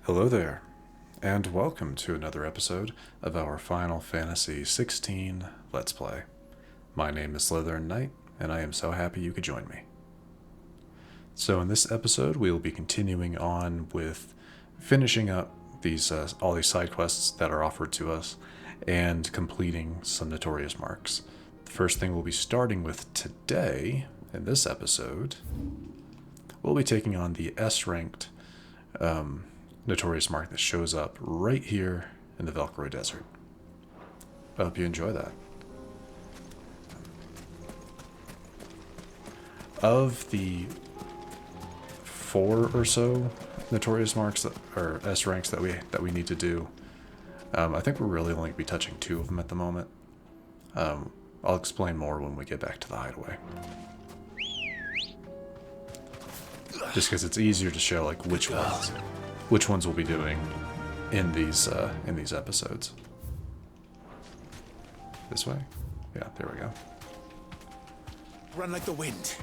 Hello there, and welcome to another episode of our Final Fantasy XVI Let's Play. My name is SlytherinKnight, and I am so happy you could join me. So in this episode, we will be continuing on with finishing up these all these side quests that are offered to us, and completing some Notorious marks. The first thing we'll be starting with today, in this episode, we'll be taking on the S-ranked Notorious mark that shows up right here in the Velcro Desert. I hope you enjoy that. Of the 4 or so Notorious marks that or S ranks that we need to do, I think we're really only going to be touching 2 of them at the moment. I'll explain more when we get back to the hideaway. Just because it's easier to show like which ones we'll be doing in these episodes. This way? Yeah, there we go. Run like the wind.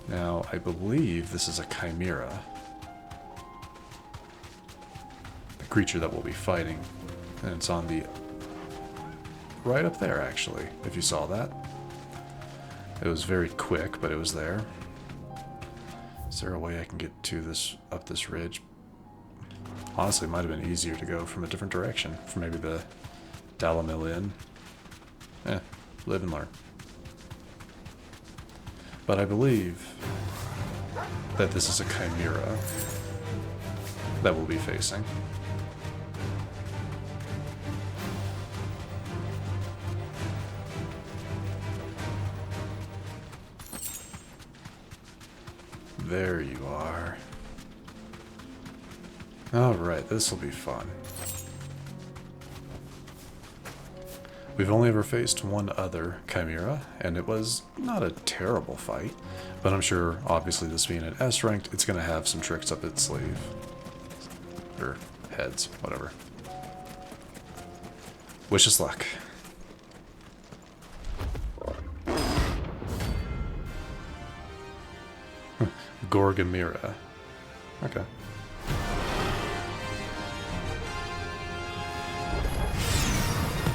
Now, I believe this is a chimera. The creature that we'll be fighting. And it's on the... right up there, actually, if you saw that. It was very quick, but it was there. Is there a way I can get to this, up this ridge? Honestly, it might have been easier to go from a different direction. From maybe the Dalamil Inn. Live and learn. But I believe that this is a chimera that we'll be facing. There you are. Alright, this will be fun. We've only ever faced one other chimera, and it was not a terrible fight, but I'm sure, obviously this being an S-ranked, it's going to have some tricks up its sleeve. Or heads, whatever. Wish us luck. Gorgamira. Okay.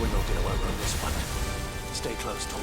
We will get away from this one. Stay close, Tor.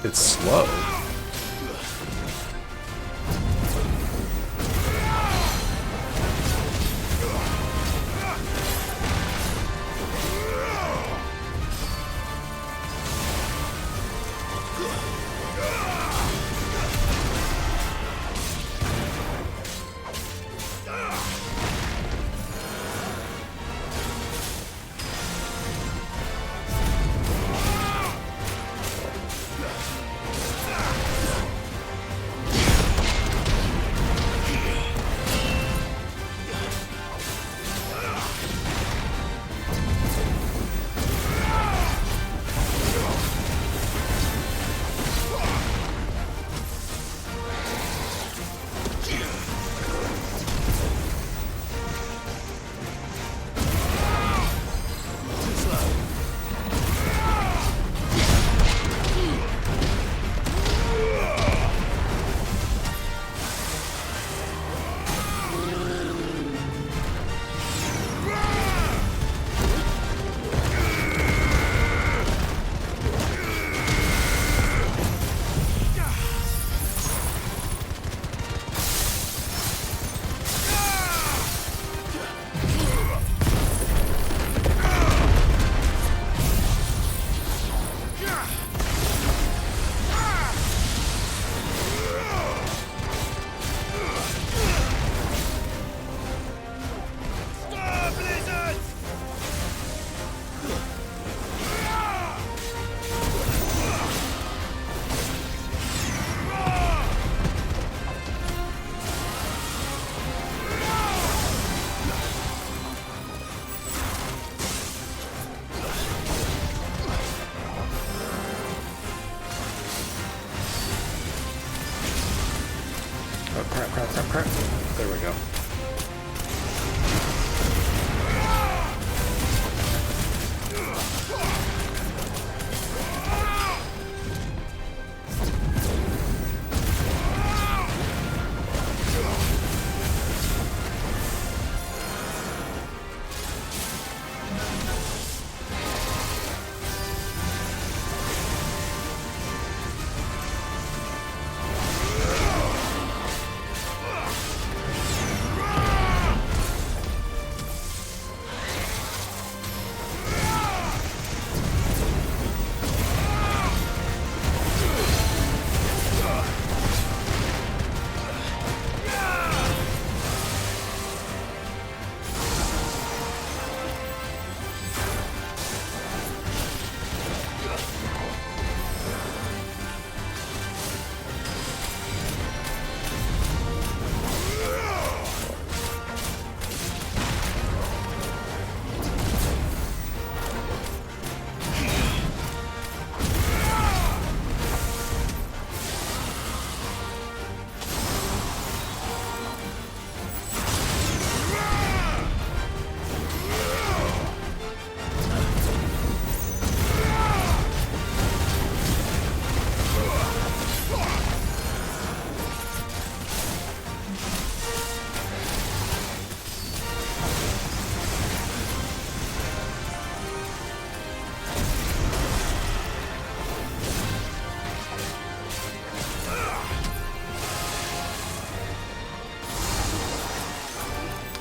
It's slow.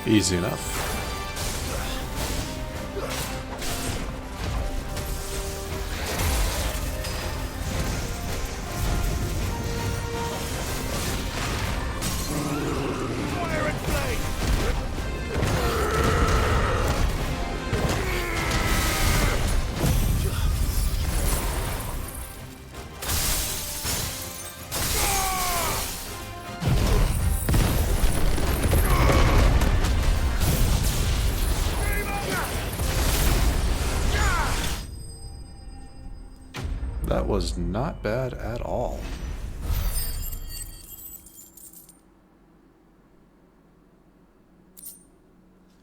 Easy enough. That was not bad at all.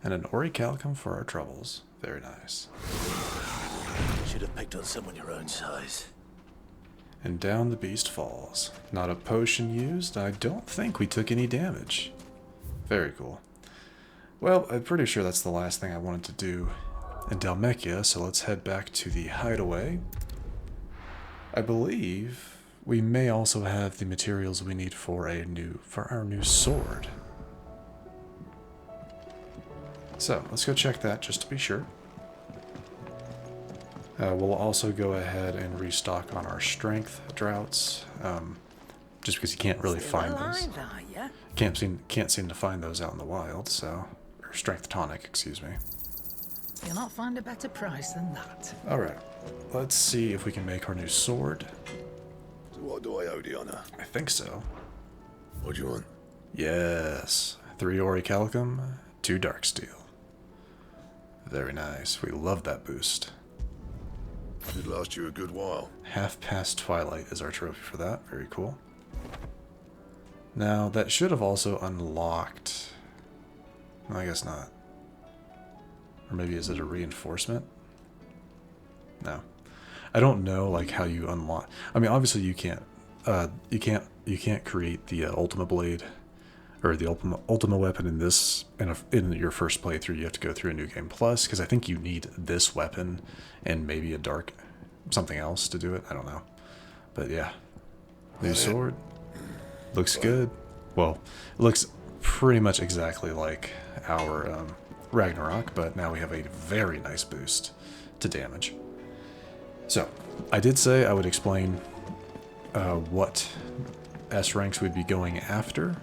And an orichalcum for our troubles. Very nice. Should have picked on someone your own size. And down the beast falls. Not a potion used. I don't think we took any damage. Very cool. Well, I'm pretty sure that's the last thing I wanted to do in Dhalmekia, so let's head back to the hideaway. I believe we may also have the materials we need for our new sword. So let's go check that just to be sure. We'll also go ahead and restock on our strength droughts, just because you can't really find those. Can't seem to find those out in the wild. So, or strength tonic, excuse me. You'll not find a better price than that. All right, let's see if we can make our new sword. So what do I owe the honor? I think so. What do you want? Yes, 3 orichalcum, 2 dark steel. Very nice. We love that boost. Should last you a good while. Half past twilight is our trophy for that. Very cool. Now, that should have also unlocked... I guess not. Or maybe is it a reinforcement? No. I don't know like how you unlock... I mean, obviously you can't create the Ultima Blade or the Ultima weapon in this in your first playthrough. You have to go through a New Game Plus, because I think you need this weapon and maybe a dark something else to do it. I don't know, but yeah, new sword looks good. Well, it looks pretty much exactly like our Ragnarok, but now we have a very nice boost to damage. So I did say I would explain what S ranks we'd be going after.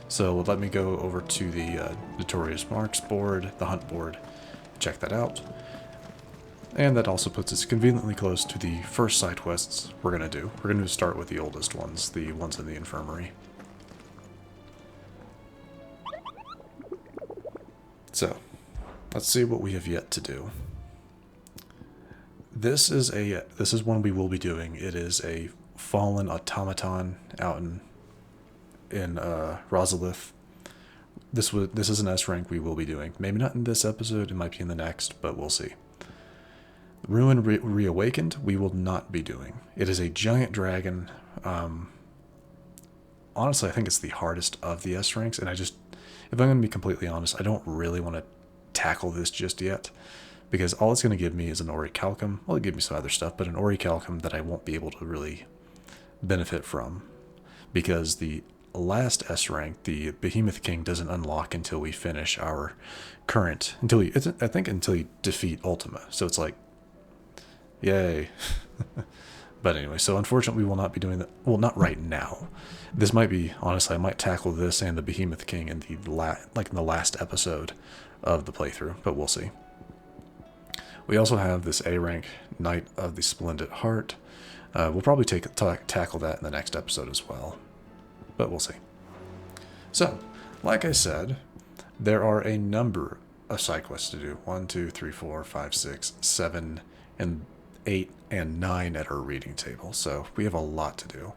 So let me go over to the Notorious Marks board, the hunt board, check that out. And that also puts us conveniently close to the first side quests we're going to do. We're going to start with the oldest ones, the ones in the infirmary. So, let's see what we have yet to do. This is one we will be doing. It is a fallen automaton out in Rosalith. This is an S rank we will be doing. Maybe not in this episode, it might be in the next, but we'll see. Ruin Reawakened, we will not be doing. It is a giant dragon. Honestly, I think it's the hardest of the S ranks, and if I'm going to be completely honest, I don't really want to tackle this just yet, because all it's going to give me is an orichalcum. Well, it'll give me some other stuff, but an orichalcum that I won't be able to really benefit from, because the last S rank, the Behemoth King, doesn't unlock until we finish our current, until you defeat Ultima. So it's like, yay. But anyway, so unfortunately we will not be doing that. Well, not right now. This might be, honestly, I might tackle this and the Behemoth King in the last episode of the playthrough, but we'll see. We also have this A rank Knight of the Splendid Heart. We'll probably tackle that in the next episode as well, but we'll see. So, like I said, there are a number of side quests to do. 1, 2, 3, 4, 5, 6, 7, and 8, and 9 at our reading table. So we have a lot to do.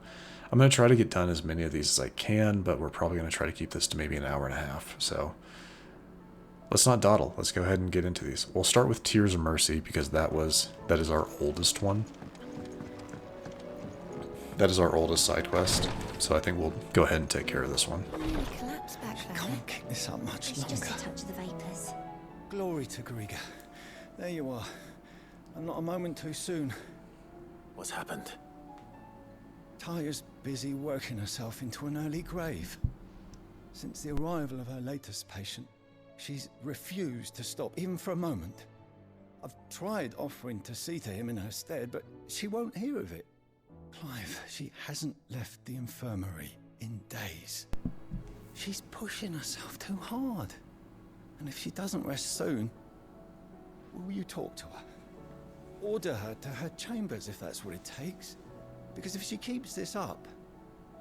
I'm going to try to get done as many of these as I can, but we're probably going to try to keep this to maybe an hour and a half. So let's not dawdle. Let's go ahead and get into these. We'll start with Tears of Mercy, because that is our oldest one. That is our oldest side quest. So I think we'll go ahead and take care of this one. Collapse back there. Can't keep this up much It's longer. just a touch of the vapors. Glory to Griga. There you are. And not a moment too soon. What's happened? Taya's busy working herself into an early grave. Since the arrival of her latest patient, She's refused to stop, even for a moment. I've tried offering to see to him in her stead, but she won't hear of it. Clive, she hasn't left the infirmary in days. She's pushing herself too hard. And if she doesn't rest soon, will you talk to her? Order her to her chambers if that's what it takes. Because if she keeps this up,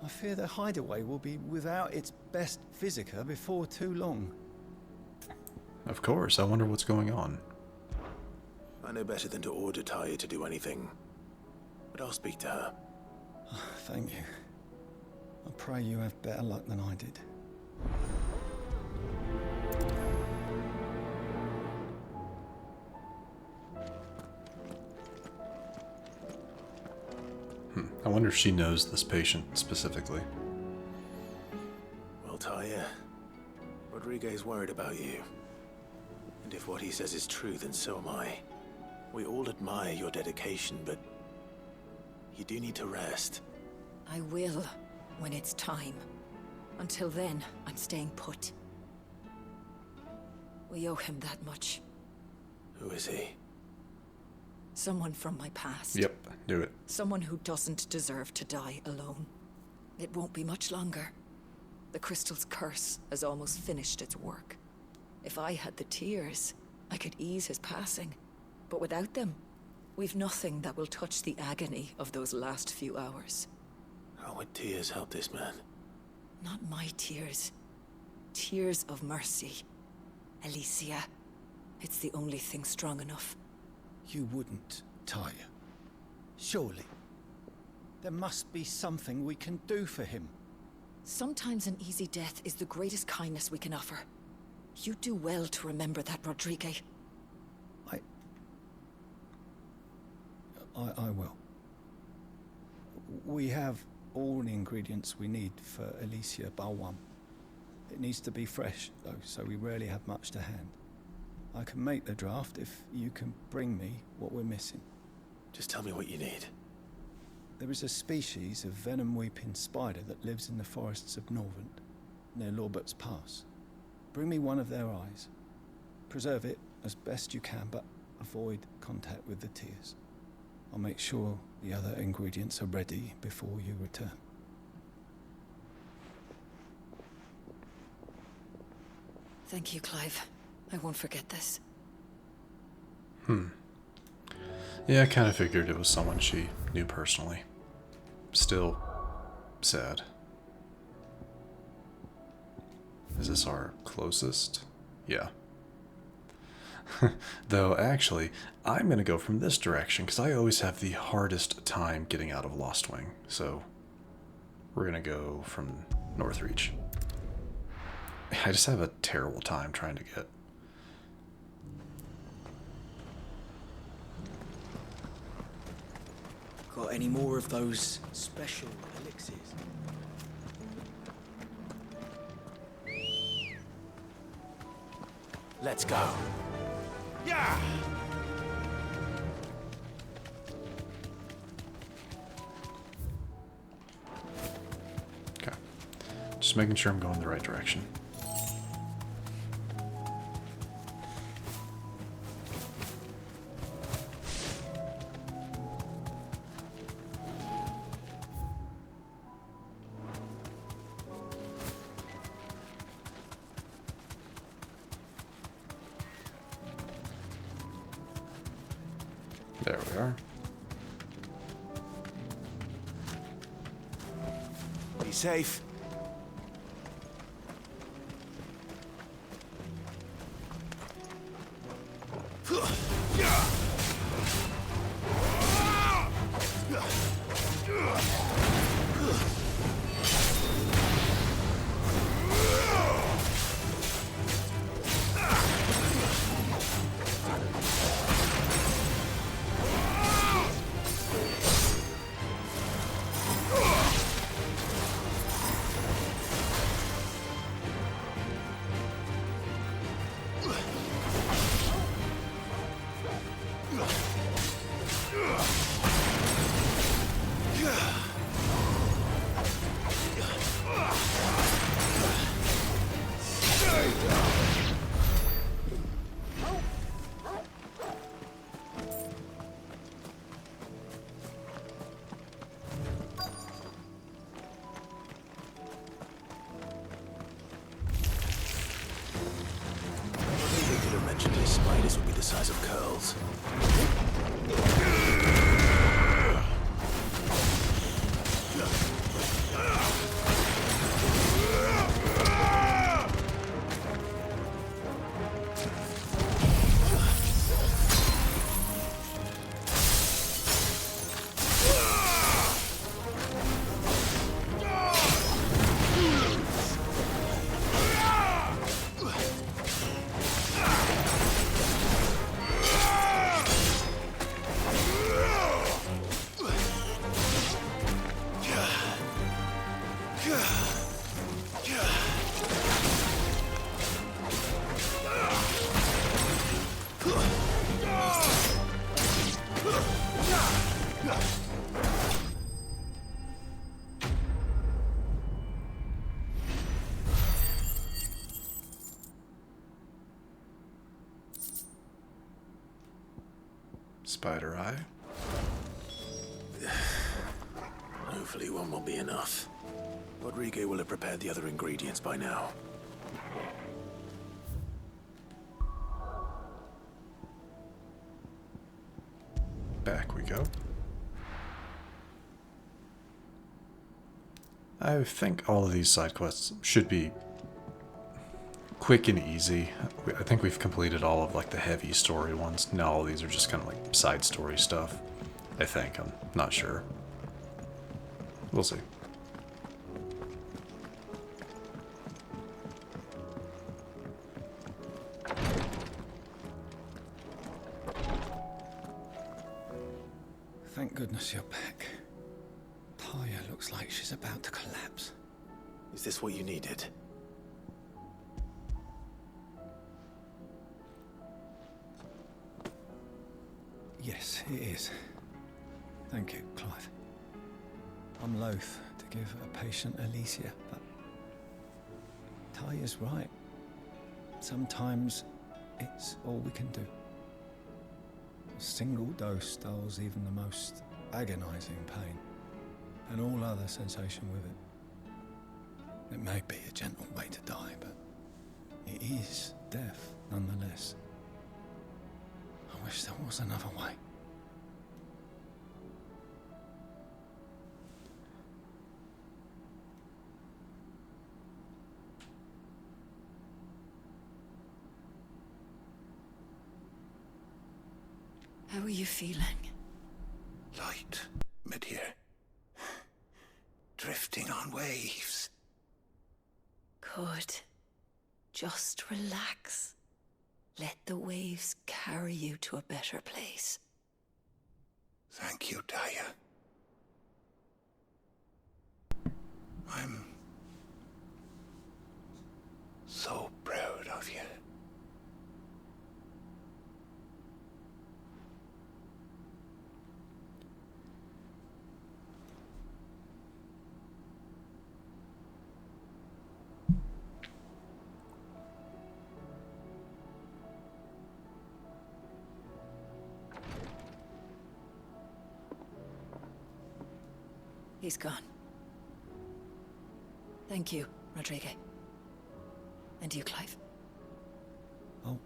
I fear the hideaway will be without its best physica before too long. Of course, I wonder what's going on. I know better than to order Talia to do anything. But I'll speak to her. Thank you. I pray you have better luck than I did. I wonder if she knows this patient specifically. Well, Talia, Rodriguez worried about you. And if what he says is true, then so am I. We all admire your dedication, but you do need to rest. I will, when it's time. Until then, I'm staying put. We owe him that much. Who is he? Someone from my past. Yep, do it. Someone who doesn't deserve to die alone. It won't be much longer. The crystal's curse has almost finished its work. If I had the tears, I could ease his passing. But without them, we've nothing that will touch the agony of those last few hours. How would tears help this man? Not my tears. Tears of mercy. Alicia. It's the only thing strong enough. You wouldn't, Talia. Surely. There must be something we can do for him. Sometimes an easy death is the greatest kindness we can offer. You do well to remember that, Rodriguez. I will. We have all the ingredients we need for Alicia Balwam. It needs to be fresh, though, so we rarely have much to hand. I can make the draft if you can bring me what we're missing. Just tell me what you need. There is a species of venom-weeping spider that lives in the forests of Norvent, near Lorbert's Pass. Bring me one of their eyes. Preserve it as best you can, but avoid contact with the tears. I'll make sure the other ingredients are ready before you return. Thank you, Clive. I won't forget this. Yeah, I kind of figured it was someone she knew personally. Still sad. Is this our closest? Yeah. Though, actually, I'm going to go from this direction because I always have the hardest time getting out of Lostwing. So, we're going to go from Northreach. I just have a terrible time trying to get... Got any more of those special elixirs? Let's go. Yeah! Okay. Just making sure I'm going the right direction. There we are. Be safe. Legendary spiders would be the size of curls. Spider eye. Hopefully one will be enough. Rodrigo will have prepared the other ingredients by now. Back we go. I think all of these side quests should be quick and easy. I think we've completed all of like the heavy story ones. Now all of these are just kind of like side story stuff. I think. I'm not sure. We'll see. Thank goodness you're back. Taya looks like she's about to collapse. Is this what you needed? Yes, it is. Thank you, Clive. I'm loath to give a patient Alicia, but Taya's right. Sometimes it's all we can do. A single dose dulls even the most agonizing pain, and all other sensation with it. It may be a gentle way to die, but it is death nonetheless. I wish there was another way. How are you feeling? Light, mid-here. Drifting on waves. Good. Just relax. Let the waves carry you to a better place. Thank you, Taya. I'm so proud of you. He's gone. Thank you, Rodrigo. And you, Clive. I'll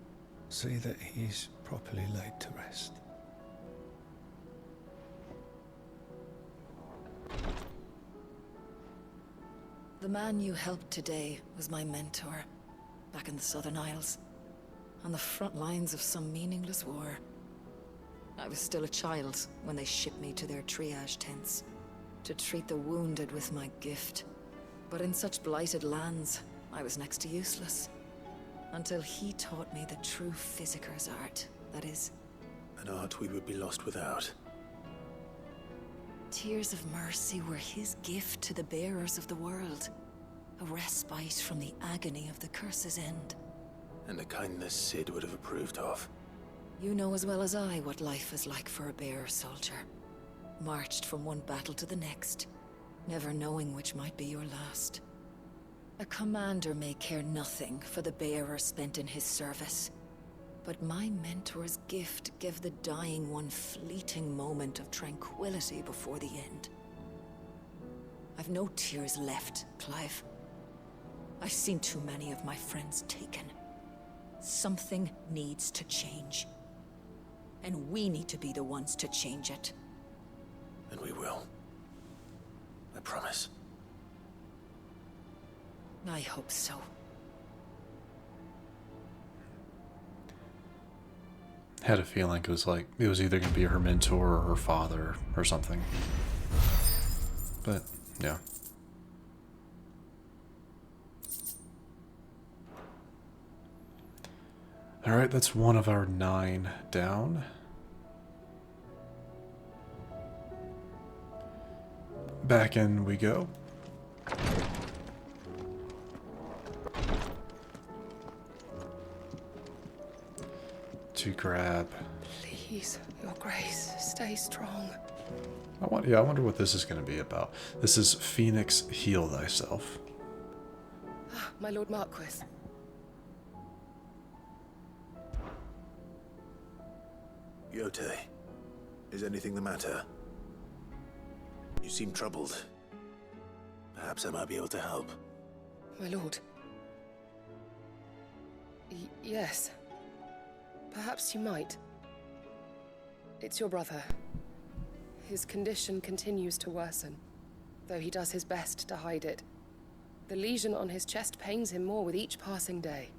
see that he's properly laid to rest. The man you helped today was my mentor, back in the Southern Isles, on the front lines of some meaningless war. I was still a child when they shipped me to their triage tents, to treat the wounded with my gift. But in such blighted lands, I was next to useless. Until he taught me the true physicker's art, that is. An art we would be lost without. Tears of mercy were his gift to the bearers of the world. A respite from the agony of the curse's end. And a kindness Sid would have approved of. You know as well as I what life is like for a bearer soldier. Marched from one battle to the next, never knowing which might be your last. A commander may care nothing for the bearer spent in his service. But my mentor's gift gave the dying one fleeting moment of tranquility before the end. I've no tears left, Clive. I've seen too many of my friends taken. Something needs to change. And we need to be the ones to change it. And we will. I promise. I hope so. Had a feeling it was either going to be her mentor or her father or something. But, yeah. Alright, that's one of our 9 down. Back in we go. To grab. Please, Your Grace, stay strong. I wonder what this is going to be about. This is Phoenix Heal Thyself. Ah, my Lord Marquis. Yote, is anything the matter? You seem troubled. Perhaps I might be able to help. My lord. Yes. Perhaps you might. It's your brother. His condition continues to worsen, though he does his best to hide it. The lesion on his chest pains him more with each passing day.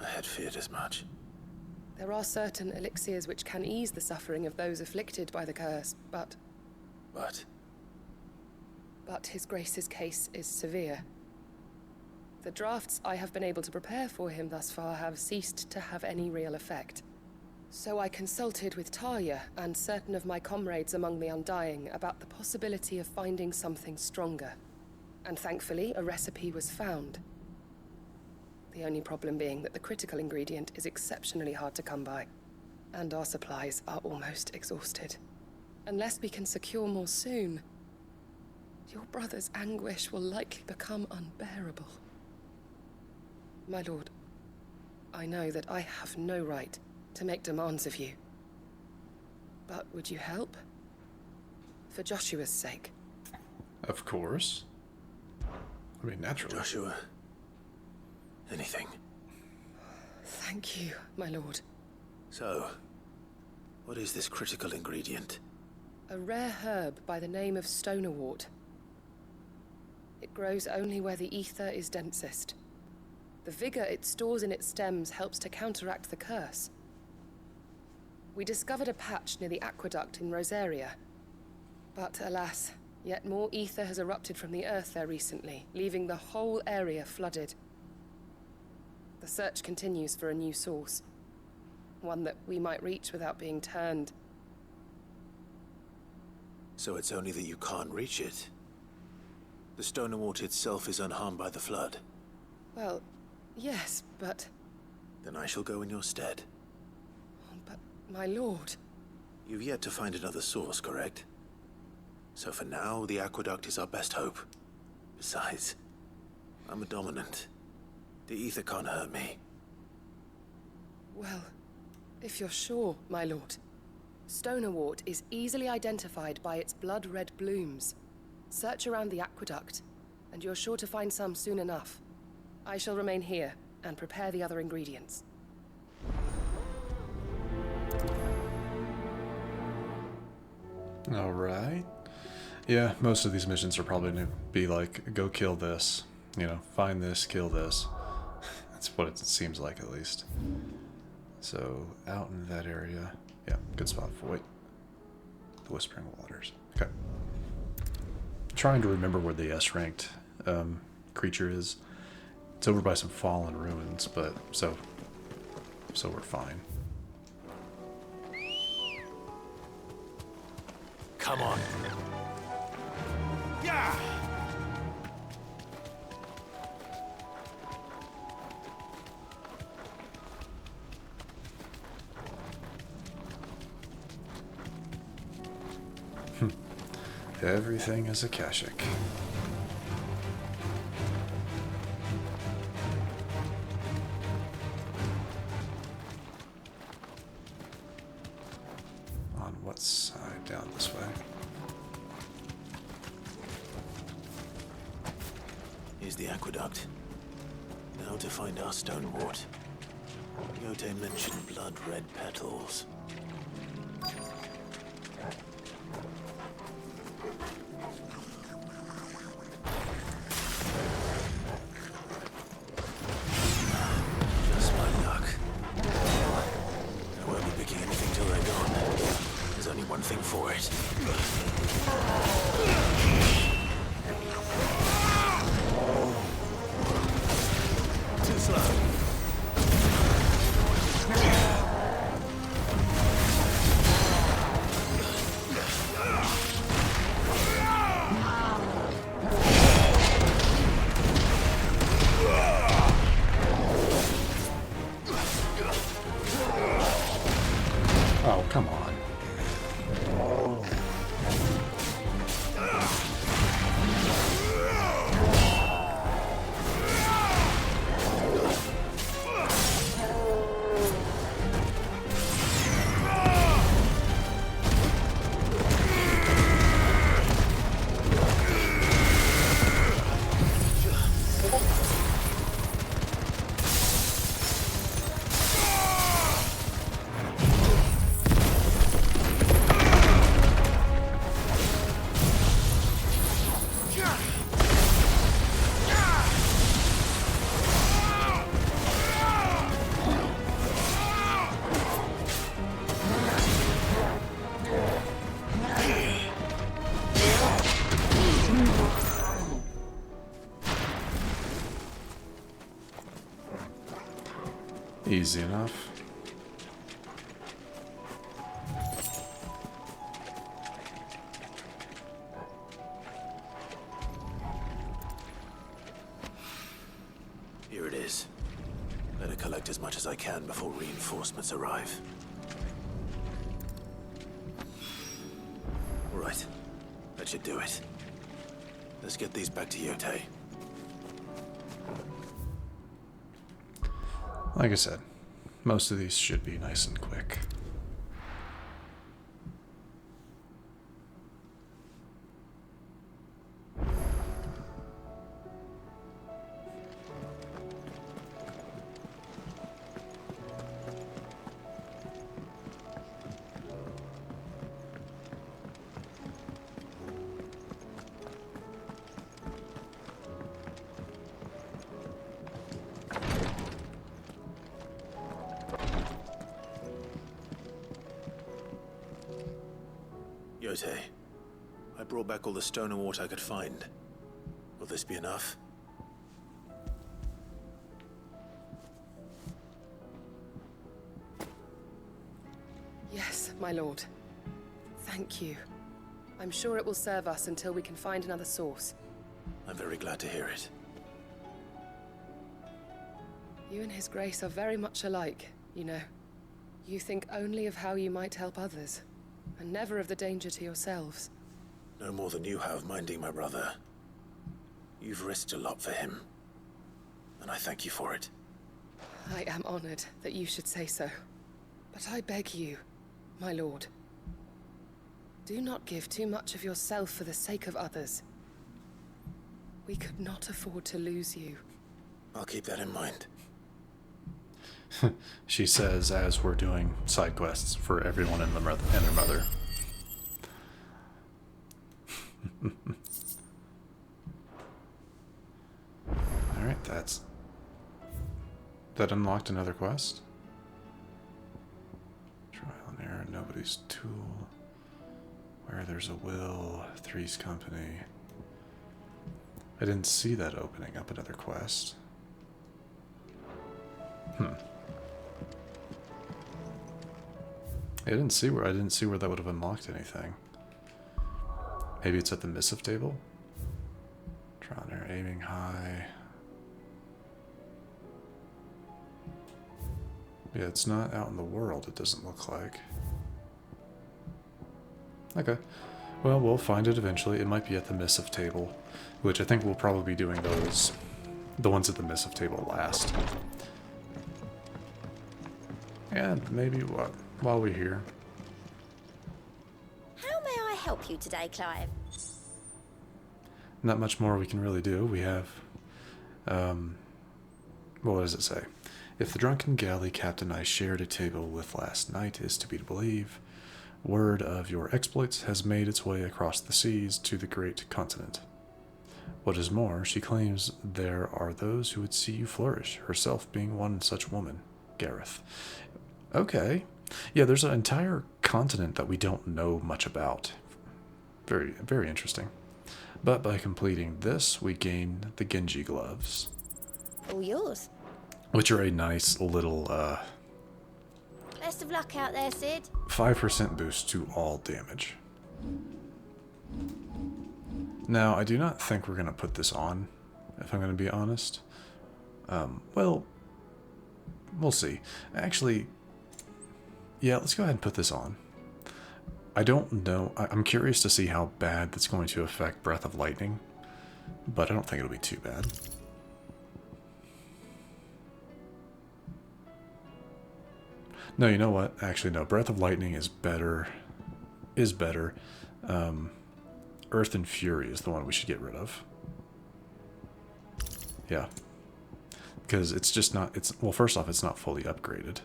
I had feared as much. There are certain elixirs which can ease the suffering of those afflicted by the curse, but... But His Grace's case is severe. The drafts I have been able to prepare for him thus far have ceased to have any real effect. So I consulted with Talia and certain of my comrades among the Undying about the possibility of finding something stronger. And thankfully, a recipe was found. The only problem being that the critical ingredient is exceptionally hard to come by, and our supplies are almost exhausted. Unless we can secure more soon, your brother's anguish will likely become unbearable. My lord, I know that I have no right to make demands of you. But would you help? For Joshua's sake. Of course. I mean, naturally. Joshua. Anything. Thank you, my lord. So, what is this critical ingredient? A rare herb by the name of stonerwort. It grows only where the ether is densest. The vigor it stores in its stems helps to counteract the curse. We discovered a patch near the aqueduct in Rosaria. But alas, yet more ether has erupted from the earth there recently, leaving the whole area flooded. The search continues for a new source. One that we might reach without being turned. So it's only that you can't reach it? The stonerwort itself is unharmed by the flood? Well, yes, but... Then I shall go in your stead. But, my lord... You've yet to find another source, correct? So for now, the aqueduct is our best hope. Besides, I'm a dominant. The ether can't hurt me. Well, if you're sure, my lord. Stonerwort is easily identified by its blood-red blooms. Search around the aqueduct, and you're sure to find some soon enough. I shall remain here and prepare the other ingredients. Alright. Yeah, most of these missions are probably going to be like, go kill this. You know, find this, kill this. That's what it seems like, at least. So, out in that area. Yeah, good spot for wait. The Whispering Waters. Okay. Trying to remember where the S-ranked creature is. It's over by some fallen ruins, but so we're fine. Come on. Yeah! Everything is Akashic. On what side? Down this way. Here's the aqueduct. Now to find our stonerwort. Yote mentioned blood-red petals. Just my luck. I won't be picking anything till they're gone. There's only one thing for it. Too slow. Oh, come on. Easy enough. Here it is. Better collect as much as I can before reinforcements arrive. All right. That should do it. Let's get these back to Yote. Like I said, most of these should be nice and quick. Yote, I brought back all the stone and water I could find. Will this be enough? Yes, my lord. Thank you. I'm sure it will serve us until we can find another source. I'm very glad to hear it. You and His Grace are very much alike, you know. You think only of how you might help others, and never of the danger to yourselves. No more than you have minding my brother. You've risked a lot for him, and I thank you for it. I am honored that you should say so. But I beg you, my lord, do not give too much of yourself for the sake of others. We could not afford to lose you. I'll keep that in mind. She says as we're doing side quests for everyone and their mother. Alright, that unlocked another quest. Trial and error, nobody's tool. Where there's a will, Three's company. I didn't see that opening up another quest. I didn't see where that would have unlocked anything. Maybe it's at the missive table? Trial and error, aiming high. Yeah, it's not out in the world, it doesn't look like. Okay. Well, we'll find it eventually. It might be at the missive table, which I think we'll probably be doing the ones at the missive table last. And maybe while we're here. How may I help you today, Clive? Not much more we can really do. We have, what does it say? If the drunken galley captain I shared a table with last night is to be believed, word of your exploits has made its way across the seas to the great continent. What is more, she claims there are those who would see you flourish, herself being one such woman, Gareth. Okay. Yeah, there's an entire continent that we don't know much about. Very, very interesting. But by completing this, we gain the Genji gloves. All yours. Which are a nice little, Best of luck out there, Sid. 5% boost to all damage. Now, I do not think we're going to put this on, if I'm going to be honest. Well, we'll see. Actually, yeah, let's go ahead and put this on. I don't know. I'm curious to see how bad that's going to affect Breath of Lightning, but I don't think it'll be too bad. No, you know what? Actually, no. Breath of Lightning is better. Earth and Fury is the one we should get rid of. Yeah. Because it's just not... Well, first off, it's not fully upgraded.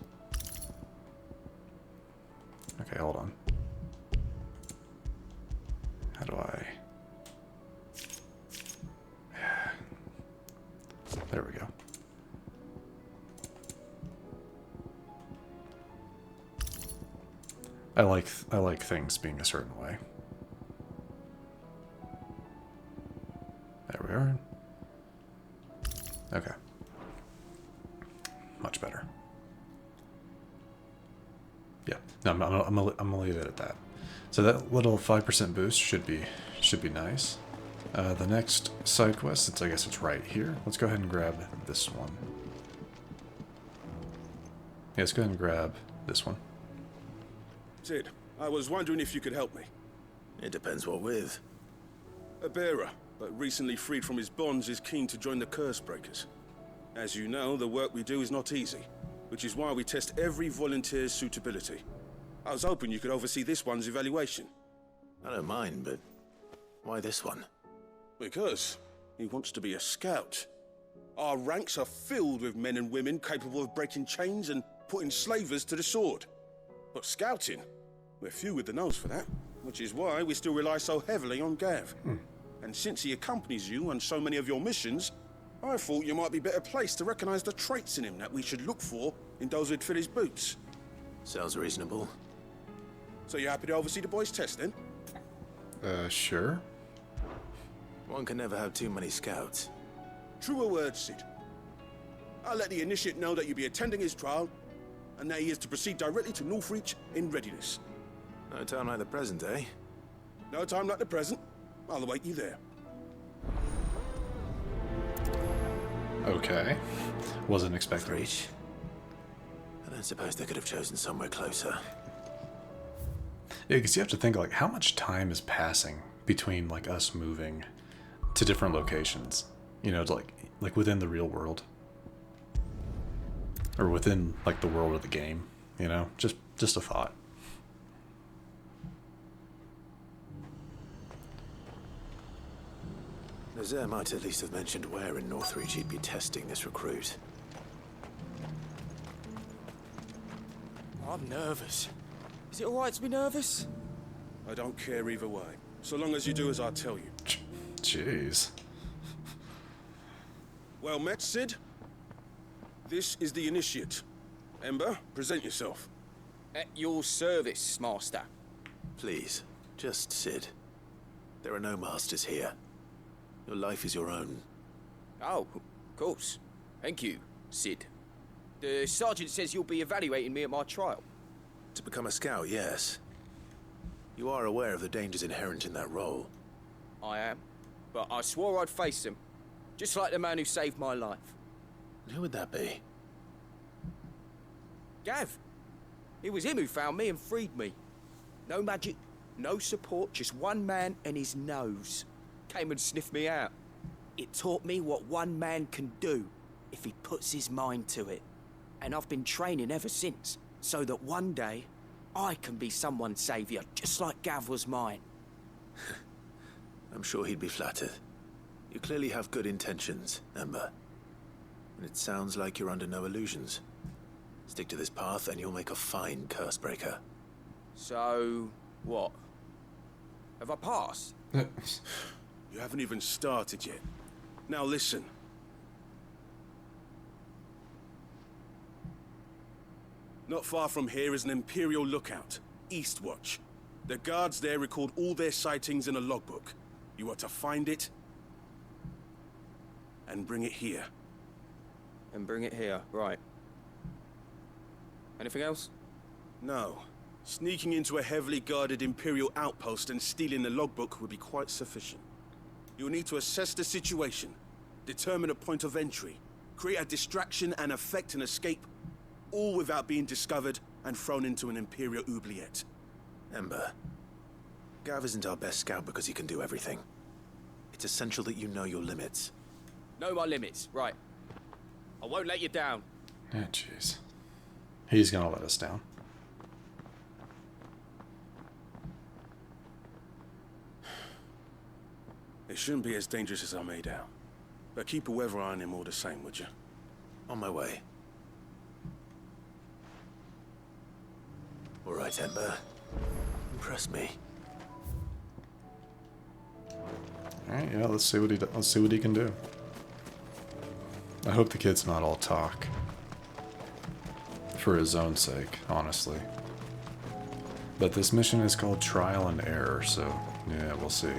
Okay, hold on. How do I... There we go. I like things being a certain way. There we are. Okay. Much better. Yeah. No, I'm gonna leave it at that. So that little 5% boost should be nice. The next side quest, I guess it's right here. Let's go ahead and grab this one. Yeah, let's go ahead and grab this one. Sid, I was wondering if you could help me. It depends what with. A bearer, but recently freed from his bonds, is keen to join the Curse Breakers. As you know, the work we do is not easy, which is why we test every volunteer's suitability. I was hoping you could oversee this one's evaluation. I don't mind, but why this one? Because he wants to be a scout. Our ranks are filled with men and women capable of breaking chains and putting slavers to the sword. But scouting, we're few with the nose for that, which is why we still rely so heavily on Gav. And since he accompanies you on so many of your missions, I thought you might be better placed to recognize the traits in him that we should look for in those who'd fill his boots. Sounds reasonable. So you happy to oversee the boys' test, then? Sure. One can never have too many scouts. Truer words, Sid. I'll let the initiate know that you'll be attending his trial, and that he is to proceed directly to Northreach in readiness. No time like the present, eh? No time like the present. I'll await you there. Okay. Wasn't expecting. Northreach. I don't suppose they could have chosen somewhere closer. Yeah, because you have to think, like, how much time is passing between, like, us moving to different locations? You know, to, like within the real world. Or within, like, the world of the game, you know? Just a thought. Nazaire might at least have mentioned where in Northreach he'd be testing this recruit. I'm nervous. Is it alright to be nervous? I don't care either way, so long as you do as I tell you. Jeez. Well met, Sid. This is the initiate. Ember, present yourself. At your service, Master. Please, just Sid. There are no masters here. Your life is your own. Oh, of course. Thank you, Sid. The sergeant says you'll be evaluating me at my trial. To become a scout, yes. You are aware of the dangers inherent in that role. I am. But I swore I'd face them. Just like the man who saved my life. Who would that be? Gav. It was him who found me and freed me. No magic, no support, just one man and his nose. Came and sniffed me out. It taught me what one man can do if he puts his mind to it. And I've been training ever since, so that one day I can be someone's saviour, just like Gav was mine. I'm sure he'd be flattered. You clearly have good intentions, Ember. And it sounds like you're under no illusions. Stick to this path and you'll make a fine curse breaker. So, what? Have I passed? You haven't even started yet. Now listen. Not far from here is an Imperial lookout, Eastwatch. The guards there record all their sightings in a logbook. You are to find it and bring it here. And bring it here, right. Anything else? No. Sneaking into a heavily guarded Imperial outpost and stealing the logbook would be quite sufficient. You'll need to assess the situation, determine a point of entry, create a distraction and effect an escape, all without being discovered and thrown into an Imperial oubliette. Ember, Gav isn't our best scout because he can do everything. It's essential that you know your limits. Know my limits, right. I won't let you down. Oh, jeez. He's gonna let us down. It shouldn't be as dangerous as I made out. But keep a weather eye on him all the same, would you? On my way. All right, Ember. Impress me. All right, yeah. Let's see what he can do. I hope the kid's not all talk. For his own sake, honestly. But this mission is called Trial and Error, so yeah, we'll see.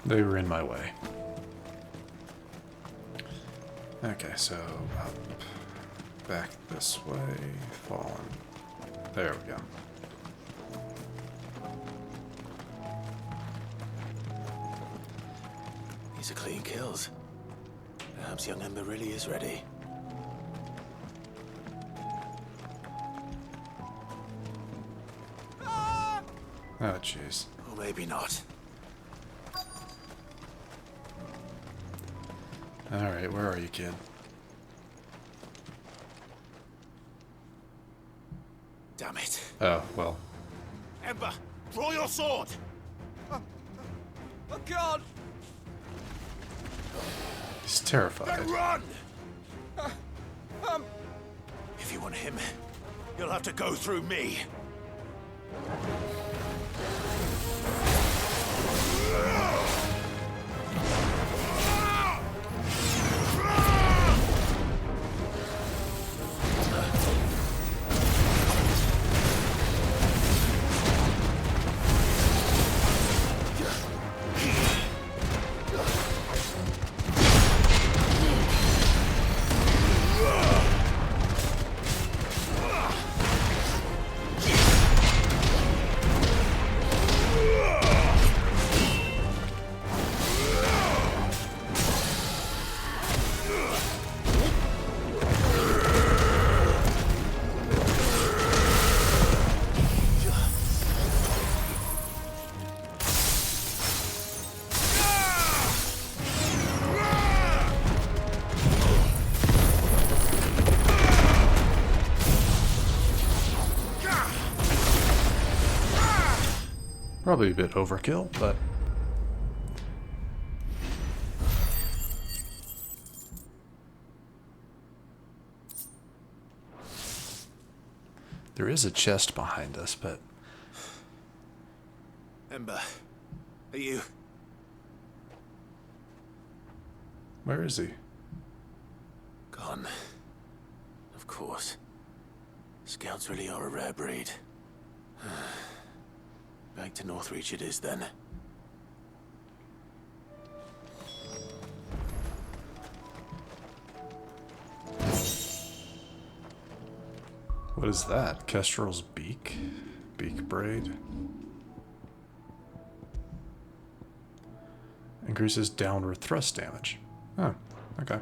They were in my way. Okay, so up, back this way, fallen. There we go. These are clean kills. Perhaps young Ember really is ready. Oh, jeez. Or maybe not. Alright, where are you, kid? Damn it. Oh, well. Ember, draw your sword! I can't! He's terrified. Then run! If you want him, you'll have to go through me. Probably a bit overkill, but... There is a chest behind us, but... Ember, are you... Where is he? Gone. Of course. Scouts really are a rare breed. Back to Northreach it is, then. What is that? Kestrel's beak? Beak braid. Increases downward thrust damage. Oh, okay.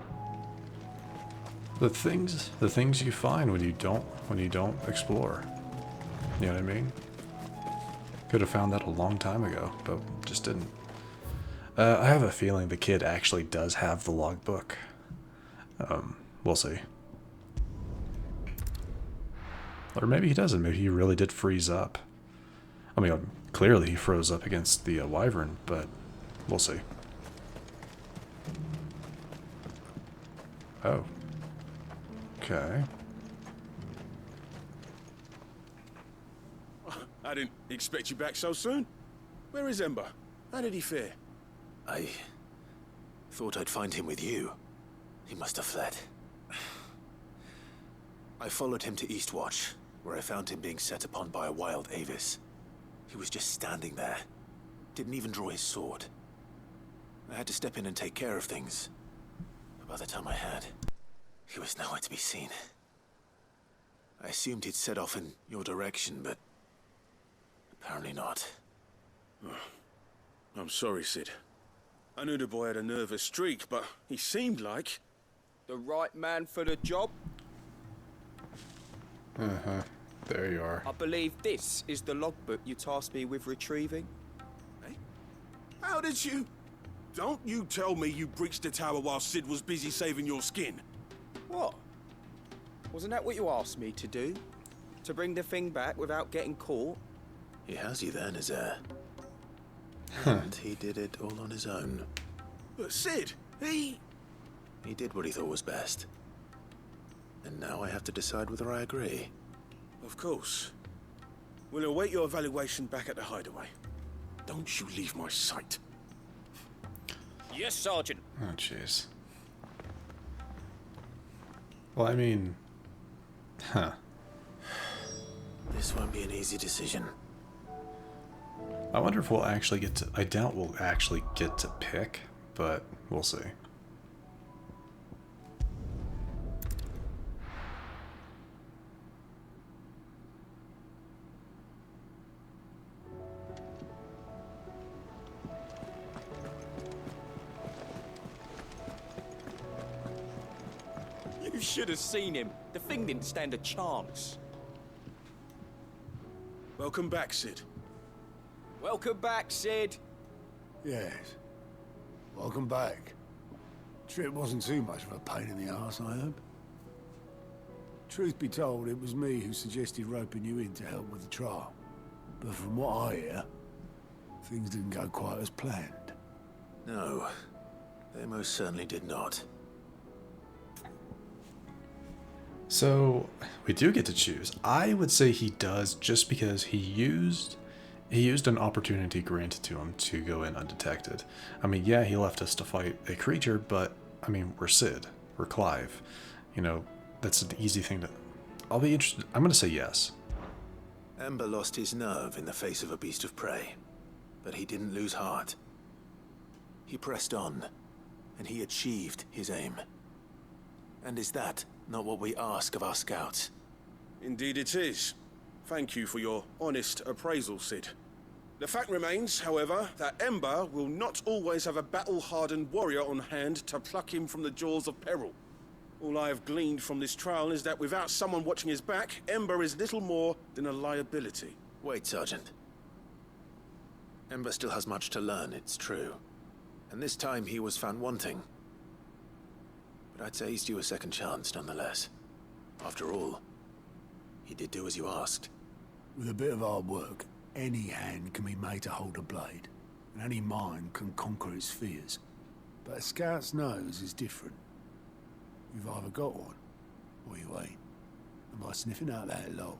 The things you find when you don't explore. You know what I mean? Could have found that a long time ago, but just didn't. I have a feeling the kid actually does have the logbook. We'll see. Or maybe he doesn't. Maybe he really did freeze up. I mean, clearly he froze up against the wyvern, but we'll see. Oh. Okay. I didn't expect you back so soon. Where is Ember? How did he fare? I thought I'd find him with you. He must have fled. I followed him to Eastwatch, where I found him being set upon by a wild Avis. He was just standing there. Didn't even draw his sword. I had to step in and take care of things. But by the time I had, he was nowhere to be seen. I assumed he'd set off in your direction, but apparently not. I'm sorry, Sid. I knew the boy had a nervous streak, but he seemed like... The right man for the job? Uh-huh. There you are. I believe this is the logbook you tasked me with retrieving. Hey? How did you... Don't you tell me you breached the tower while Sid was busy saving your skin. What? Wasn't that what you asked me to do? To bring the thing back without getting caught? He has you there, Nazaire. And he did it all on his own. But Sid, he did what he thought was best. And now I have to decide whether I agree. Of course. We'll await your evaluation back at the hideaway. Don't you leave my sight. Yes, Sergeant. Oh, jeez. Well, I mean... Huh. This won't be an easy decision. I wonder if we'll actually get to... I doubt we'll actually get to pick, but we'll see. You should have seen him. The thing didn't stand a chance. Welcome back, Sid. Welcome back, Sid. Yes. Welcome back. Trip wasn't too much of a pain in the arse, I hope. Truth be told, it was me who suggested roping you in to help with the trial. But from what I hear, things didn't go quite as planned. No, they most certainly did not. So, we do get to choose. I would say he does just because he used an opportunity granted to him to go in undetected. I mean, yeah, he left us to fight a creature, but, I mean, we're Sid. We're Clive. You know, that's an easy thing to... I'll be interested. I'm going to say yes. Ember lost his nerve in the face of a beast of prey, but he didn't lose heart. He pressed on, and he achieved his aim. And is that not what we ask of our scouts? Indeed it is. Thank you for your honest appraisal, Sid. The fact remains, however, that Ember will not always have a battle-hardened warrior on hand to pluck him from the jaws of peril. All I have gleaned from this trial is that without someone watching his back, Ember is little more than a liability. Wait, Sergeant. Ember still has much to learn, it's true. And this time he was found wanting. But I'd say he's due a second chance, nonetheless. After all, he did do as you asked. With a bit of hard work, any hand can be made to hold a blade, and any mind can conquer its fears. But a scout's nose is different. You've either got one, or you ain't. And by sniffing out that log,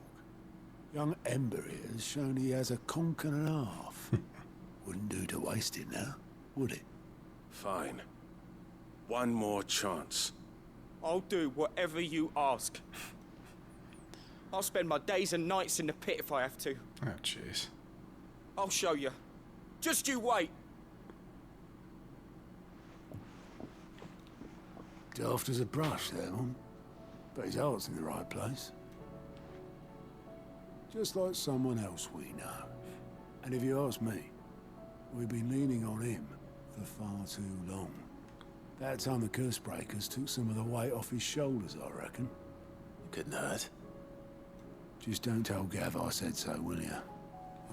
young Ember here has shown he has a conch and a half. Wouldn't do to waste it now, would it? Fine. One more chance. I'll do whatever you ask. I'll spend my days and nights in the pit if I have to. Oh, jeez. I'll show you. Just you wait. Daft as a brush, that one. But his heart's in the right place. Just like someone else we know. And if you ask me, we've been leaning on him for far too long. That time the curse breakers took some of the weight off his shoulders, I reckon. Couldn't hurt. Just don't tell Gav I said so, will you?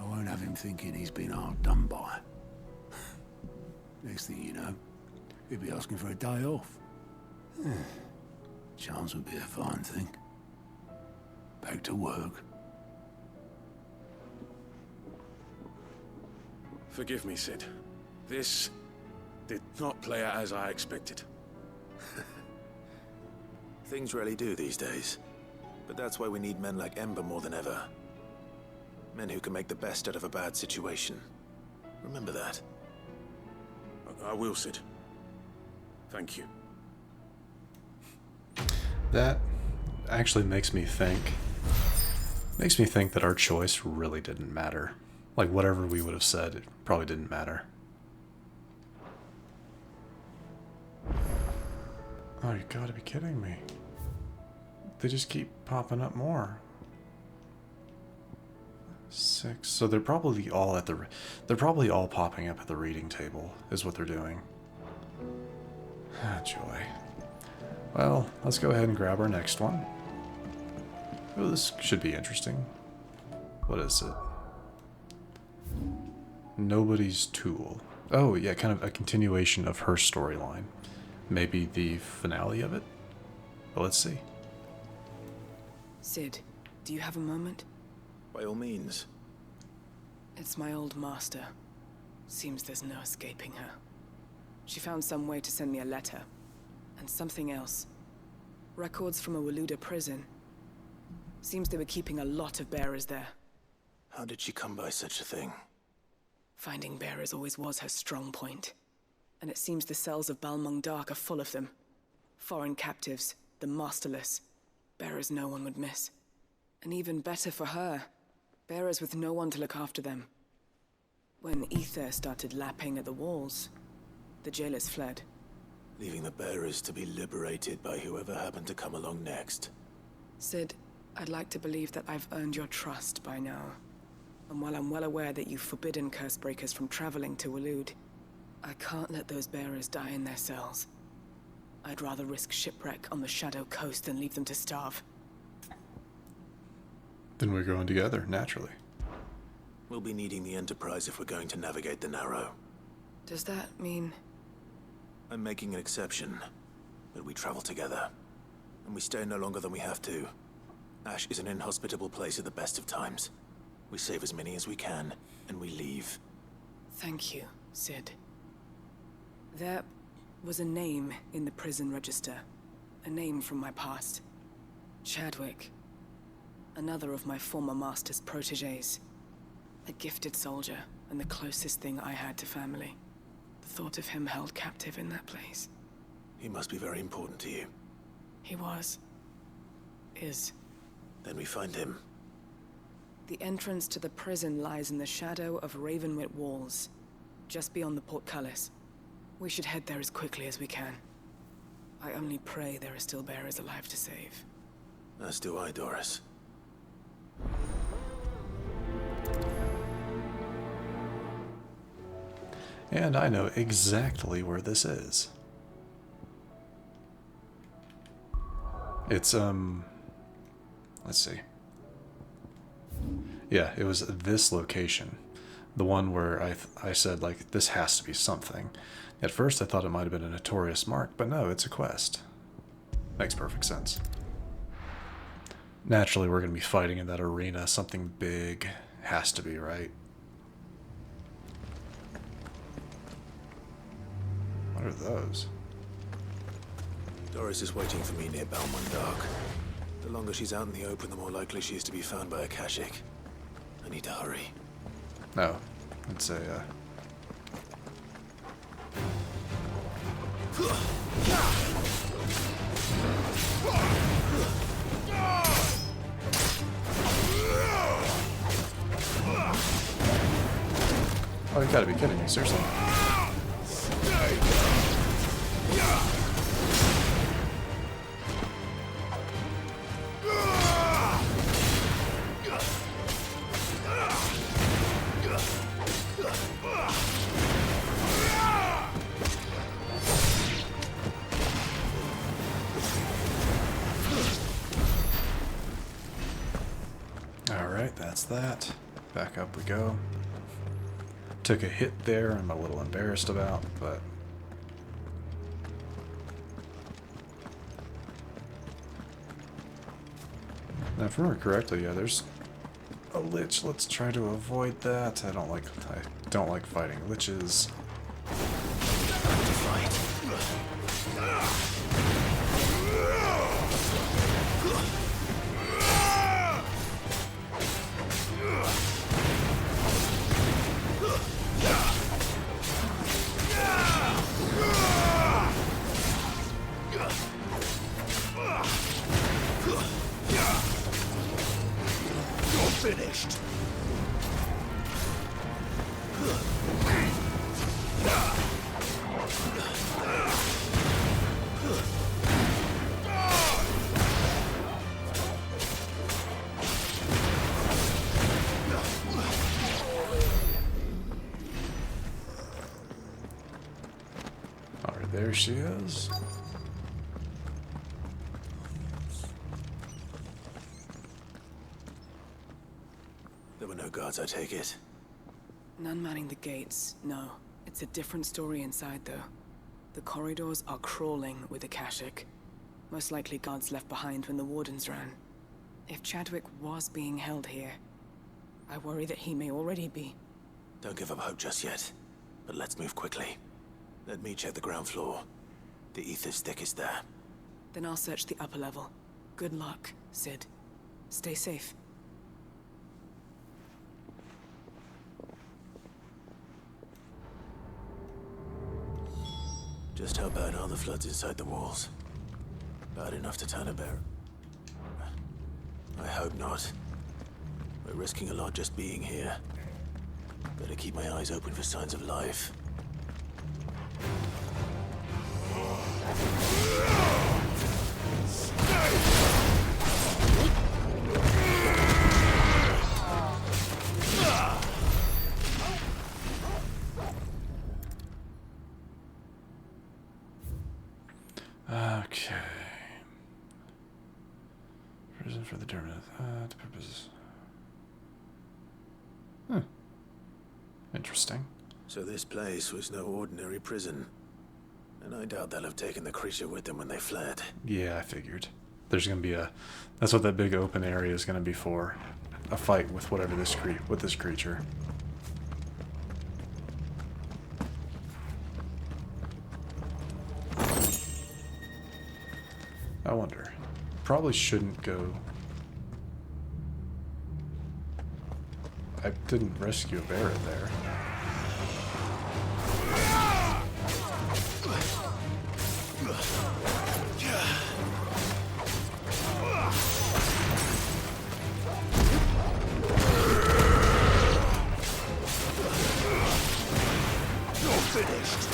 I won't have him thinking he's been hard done by. Next thing you know, he'll be asking for a day off. Chance would be a fine thing. Back to work. Forgive me, Sid. This did not play out as I expected. Things really do these days. But that's why we need men like Ember more than ever. Men who can make the best out of a bad situation. Remember that. I will, Sid. Thank you. That actually makes me think that our choice really didn't matter. Like, whatever we would have said, it probably didn't matter. Oh, you gotta be kidding me. They just keep popping up more. 6. So they're probably all popping up at the reading table, is what they're doing. Ah, joy. Well, let's go ahead and grab our next one. Oh, this should be interesting. What is it? Nobody's Tool. Oh, yeah, kind of a continuation of her storyline. Maybe the finale of it? But let's see. Sid, do you have a moment? By all means. It's my old master. Seems there's no escaping her. She found some way to send me a letter. And something else. Records from a Waluda prison. Seems they were keeping a lot of bearers there. How did she come by such a thing? Finding bearers always was her strong point. And it seems the cells of Balmung Dark are full of them. Foreign captives, the masterless. Bearers no one would miss. And even better for her, bearers with no one to look after them. When ether started lapping at the walls, the jailers fled. Leaving the bearers to be liberated by whoever happened to come along next. Sid, I'd like to believe that I've earned your trust by now. And while I'm well aware that you've forbidden Cursebreakers from traveling to Waloed, I can't let those bearers die in their cells. I'd rather risk shipwreck on the Shadow Coast than leave them to starve. Then we're going together, naturally. We'll be needing the Enterprise if we're going to navigate the Narrow. Does that mean... I'm making an exception, but we travel together. And we stay no longer than we have to. Ash is an inhospitable place at the best of times. We save as many as we can, and we leave. Thank you, Sid. There was a name in the prison register. A name from my past. Chadwick. Another of my former master's protégés. A gifted soldier, and the closest thing I had to family. The thought of him held captive in that place. He must be very important to you. He was. Is. Then we find him. The entrance to the prison lies in the shadow of Ravenwit Walls, just beyond the portcullis. We should head there as quickly as we can. I only pray there are still bearers alive to save. As do I, Doris. And I know exactly where this is. It's, let's see. Yeah, it was this location. The one where I said, like, this has to be something. At first I thought it might have been a Notorious mark, but no, it's a quest. Makes perfect sense. Naturally, we're going to be fighting in that arena. Something big has to be, right? What are those? Doris is waiting for me near Balmung Dark. The longer she's out in the open, the more likely she is to be found by a Kashyyyk. I need to hurry. No, it's a, Oh, you gotta be kidding me, seriously. that's that. Back up we go. Took a hit there I'm a little embarrassed about, but... Now, if I remember correctly, yeah, there's a lich. Let's try to avoid that. I don't like fighting liches. Finished. Alright, there she is. There were no guards, I take it. None manning the gates, no. It's a different story inside, though. The corridors are crawling with Akashic. Most likely guards left behind when the wardens ran. If Chadwick was being held here, I worry that he may already be. Don't give up hope just yet, but let's move quickly. Let me check the ground floor. The ether's thickest there. Then I'll search the upper level. Good luck, Sid. Stay safe. Just how bad are the floods inside the walls? Bad enough to turn a bear? I hope not. We're risking a lot just being here. Better keep my eyes open for signs of life. Okay. Prison for the terminus. Purposes. Interesting. So this place was no ordinary prison. And I doubt they'll have taken the creature with them when they fled. Yeah, I figured. There's gonna be a... That's what that big open area is gonna be for. A fight with whatever this creature. I wonder. Probably shouldn't go... I didn't rescue a Barrett there. You're finished.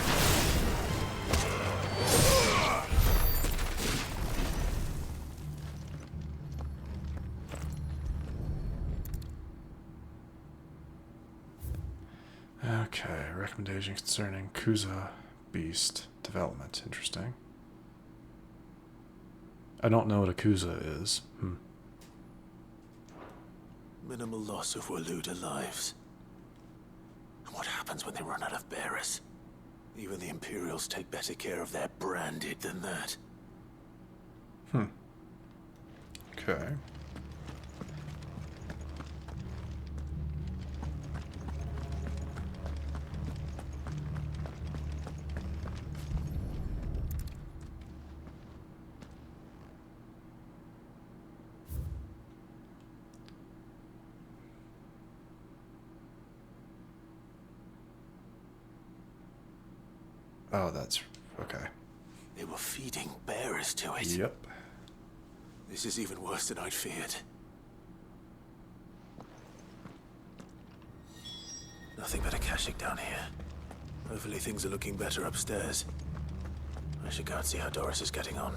Okay, recommendation concerning Kuza Beast development. Interesting. I don't know what a Kuza is. Minimal loss of Waluda lives. And what happens when they run out of bearers? Even the Imperials take better care of their branded than that. Okay. Oh, that's... okay. They were feeding bearers to it. Yep. This is even worse than I'd feared. Nothing but Akashic down here. Hopefully things are looking better upstairs. I should go and see how Doris is getting on.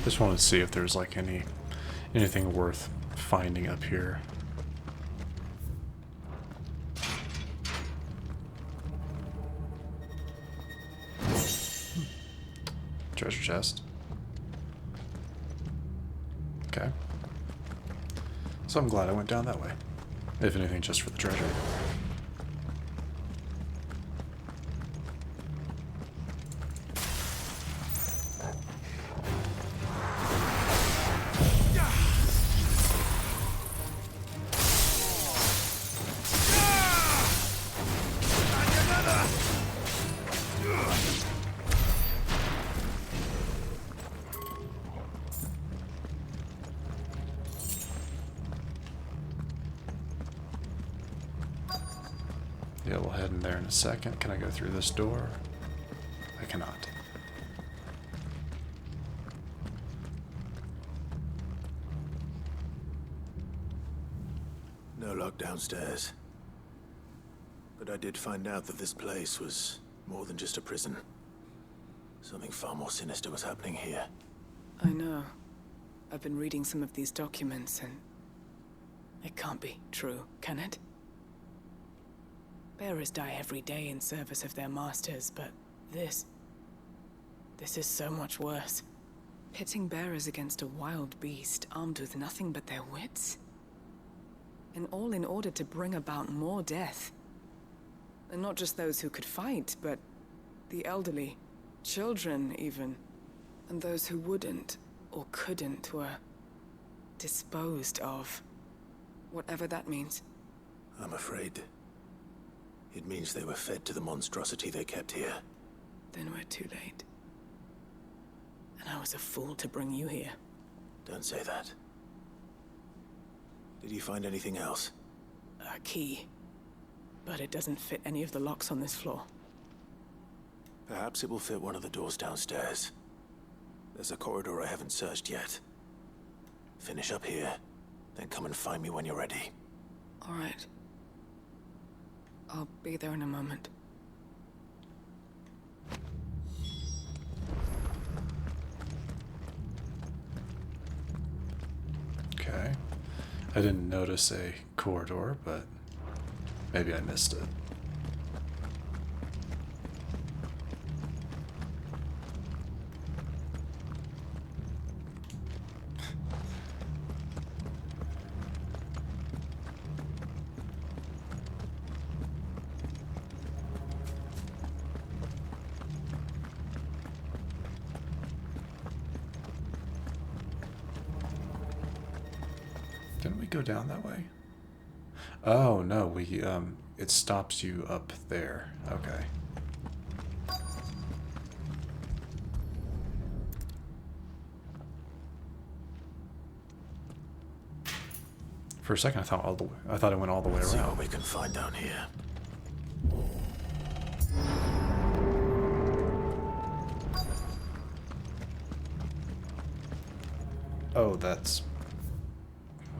Just wanted to see if there's like anything worth finding up here. Treasure chest. Okay. So I'm glad I went down that way. If anything, just for the treasure. Yeah, we'll head in there in a second. Can I go through this door? I cannot. No lock downstairs. But I did find out that this place was more than just a prison. Something far more sinister was happening here. I know. I've been reading some of these documents and... it can't be true, can it? Bearers die every day in service of their masters, but this is so much worse. Pitting bearers against a wild beast armed with nothing but their wits? And all in order to bring about more death. And not just those who could fight, but the elderly, children even. And those who wouldn't or couldn't were disposed of. Whatever that means. I'm afraid it means they were fed to the monstrosity they kept here. Then we're too late. And I was a fool to bring you here. Don't say that. Did you find anything else? A key. But it doesn't fit any of the locks on this floor. Perhaps it will fit one of the doors downstairs. There's a corridor I haven't searched yet. Finish up here, then come and find me when you're ready. All right. I'll be there in a moment. Okay. I didn't notice a corridor, but maybe I missed it. Didn't we go down that way? Oh, no, it stops you up there. Okay. For a second, I thought it went all the way Let's see around. what we can find down here. Oh, that's...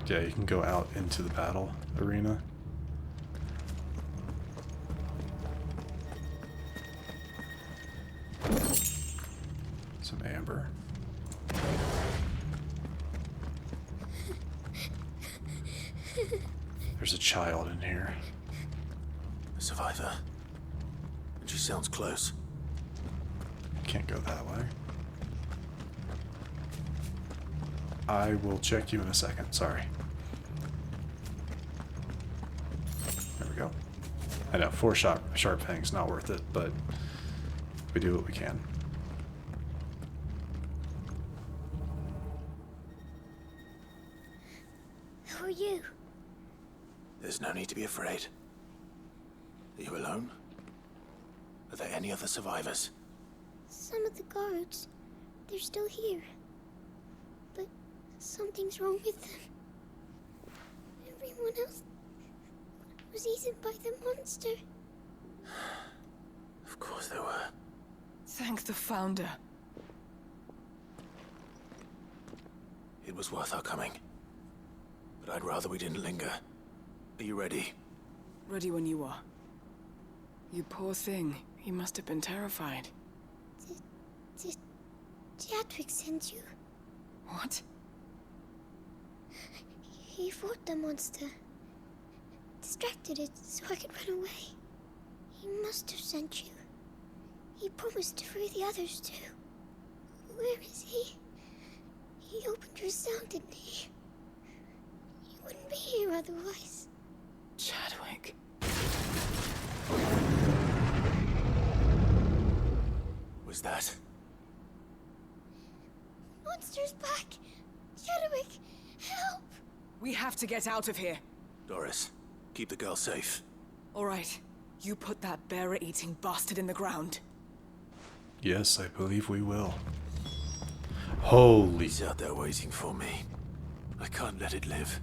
Yeah, you can go out into the battle arena. Some amber. There's a child in here. A survivor. And she sounds close. Can't go that way. I will check you in a second, sorry. There we go. I know, 4 sharp fangs, not worth it, but we do what we can. Who are you? There's no need to be afraid. Are you alone? Are there any other survivors? Some of the guards. They're still here. But something's wrong with them. Everyone else was eaten by the monster. Of course they were. Thank the Founder. It was worth our coming. But I'd rather we didn't linger. Are you ready? Ready when you are. You poor thing. He must have been terrified. Did Jadwick send you? What? He fought the monster. Distracted it so I could run away. He must have sent you. He promised to free the others too. Where is he? He opened your cell, didn't he? He wouldn't be here otherwise. Chadwick. Was that? Monster's back! Chadwick, help! We have to get out of here. Doris, keep the girl safe. All right. You put that bearer-eating bastard in the ground. Yes, I believe we will. Holy... He's out there waiting for me. I can't let it live.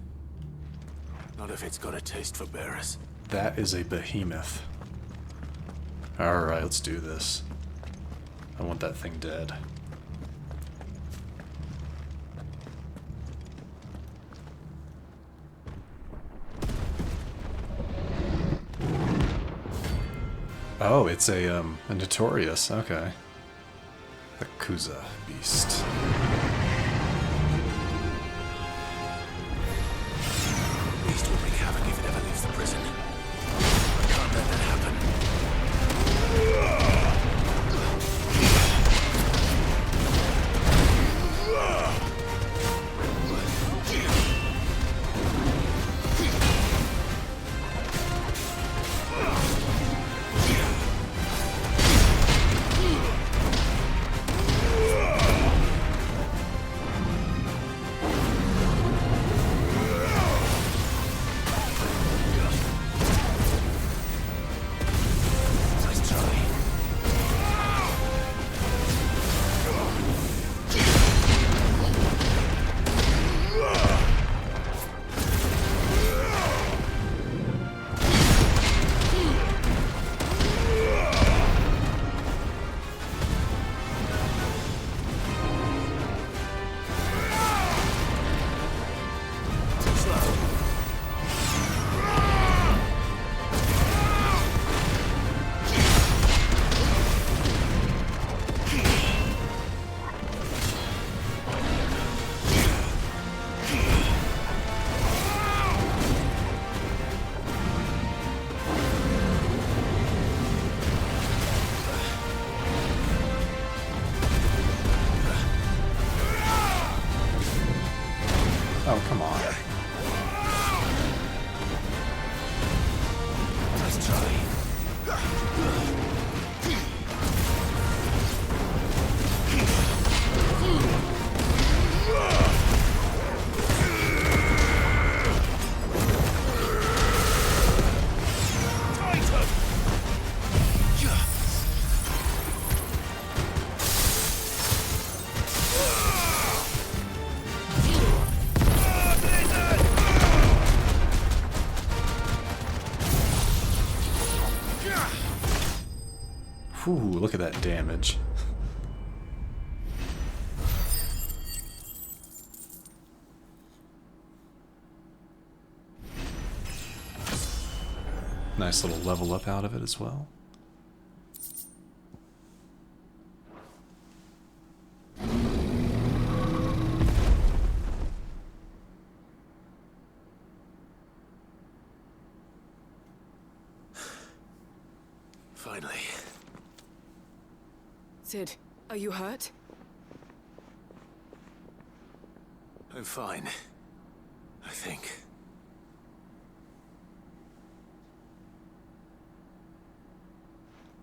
Not if it's got a taste for bearers. That is a behemoth. Alright, let's do this. I want that thing dead. Oh, it's a Notorious, okay. The Kuza beast. Beast will wreak havoc if it ever leaves the prison. I can't let that happen. Oh, come on. Let's try. Ooh, look at that damage. Nice little level up out of it as well. Finally. Sid, are you hurt? I'm fine. I think.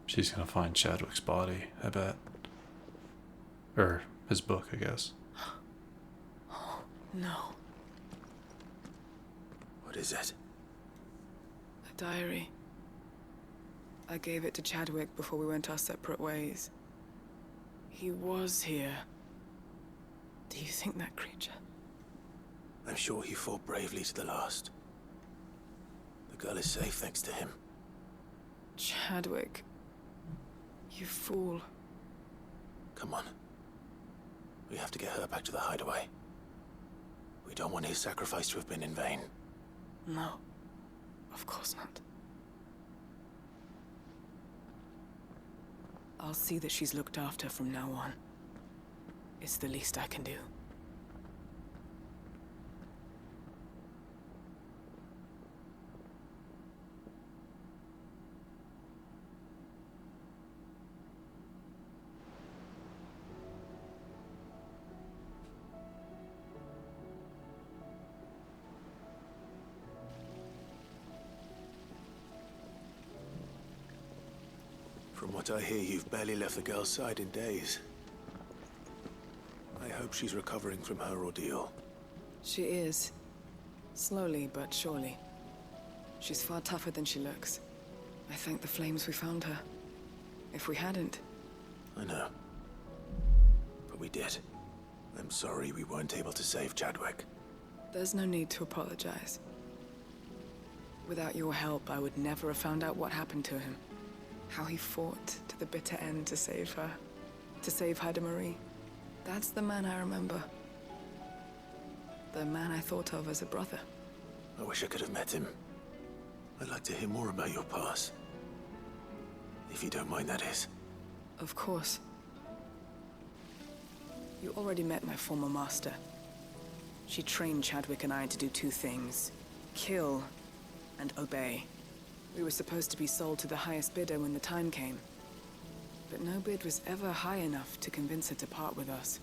She's gonna find Chadwick's body, I bet. Or his book, I guess. Oh, no. What is it? A diary. I gave it to Chadwick before we went our separate ways. He was here. Do you think that creature? I'm sure he fought bravely to the last. The girl is safe thanks to him. Chadwick. You fool. Come on. We have to get her back to the hideaway. We don't want his sacrifice to have been in vain. No. Of course not. I'll see that she's looked after from now on. It's the least I can do. From what I hear, you've barely left the girl's side in days. I hope she's recovering from her ordeal. She is. Slowly but surely. She's far tougher than she looks. I thank the flames we found her. If we hadn't... I know. But we did. I'm sorry we weren't able to save Chadwick. There's no need to apologize. Without your help, I would never have found out what happened to him. How he fought to the bitter end to save her. To save Haida Marie. That's the man I remember. The man I thought of as a brother. I wish I could have met him. I'd like to hear more about your past. If you don't mind, that is. Of course. You already met my former master. She trained Chadwick and I to do two things. Kill and obey. We were supposed to be sold to the highest bidder when the time came. But no bid was ever high enough to convince her to part with us.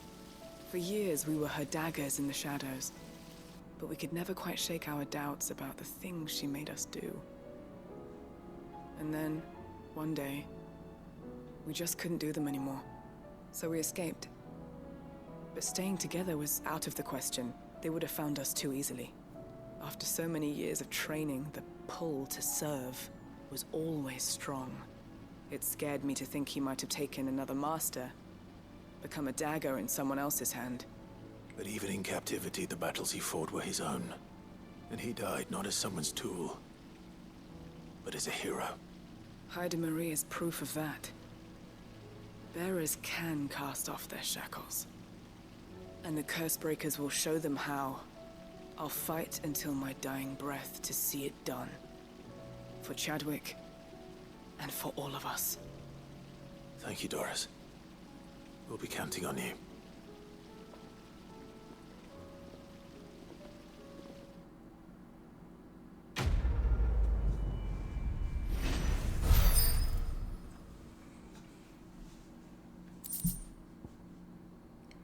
For years we were her daggers in the shadows. But we could never quite shake our doubts about the things she made us do. And then, one day, we just couldn't do them anymore. So we escaped. But staying together was out of the question. They would have found us too easily. After so many years of training, the pull to serve was always strong. It scared me to think he might have taken another master, become a dagger in someone else's hand. But even in captivity, the battles he fought were his own. And he died not as someone's tool, but as a hero. Haida Marie is proof of that. Bearers can cast off their shackles. And the Cursebreakers will show them how. I'll fight until my dying breath to see it done. For Chadwick, and for all of us. Thank you, Doris. We'll be counting on you.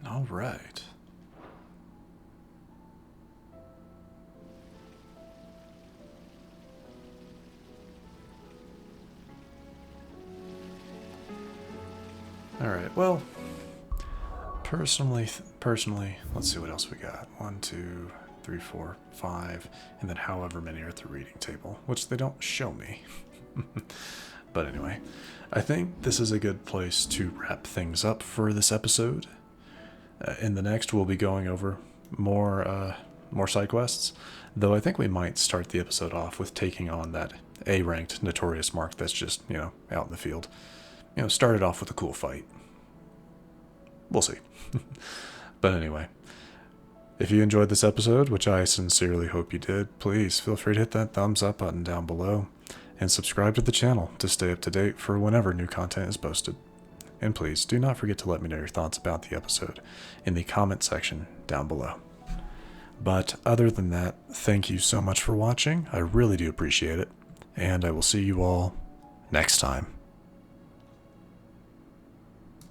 All right. All right. Well, personally, let's see what else we got. 1, 2, 3, 4, 5, and then however many are at the reading table, which they don't show me. But anyway, I think this is a good place to wrap things up for this episode. In the next, we'll be going over more side quests, though I think we might start the episode off with taking on that A-ranked Notorious mark that's just, out in the field. Started off with a cool fight. We'll see. But anyway, if you enjoyed this episode, which I sincerely hope you did, please feel free to hit that thumbs up button down below and subscribe to the channel to stay up to date for whenever new content is posted. And please do not forget to let me know your thoughts about the episode in the comment section down below. But other than that, thank you so much for watching. I really do appreciate it. And I will see you all next time.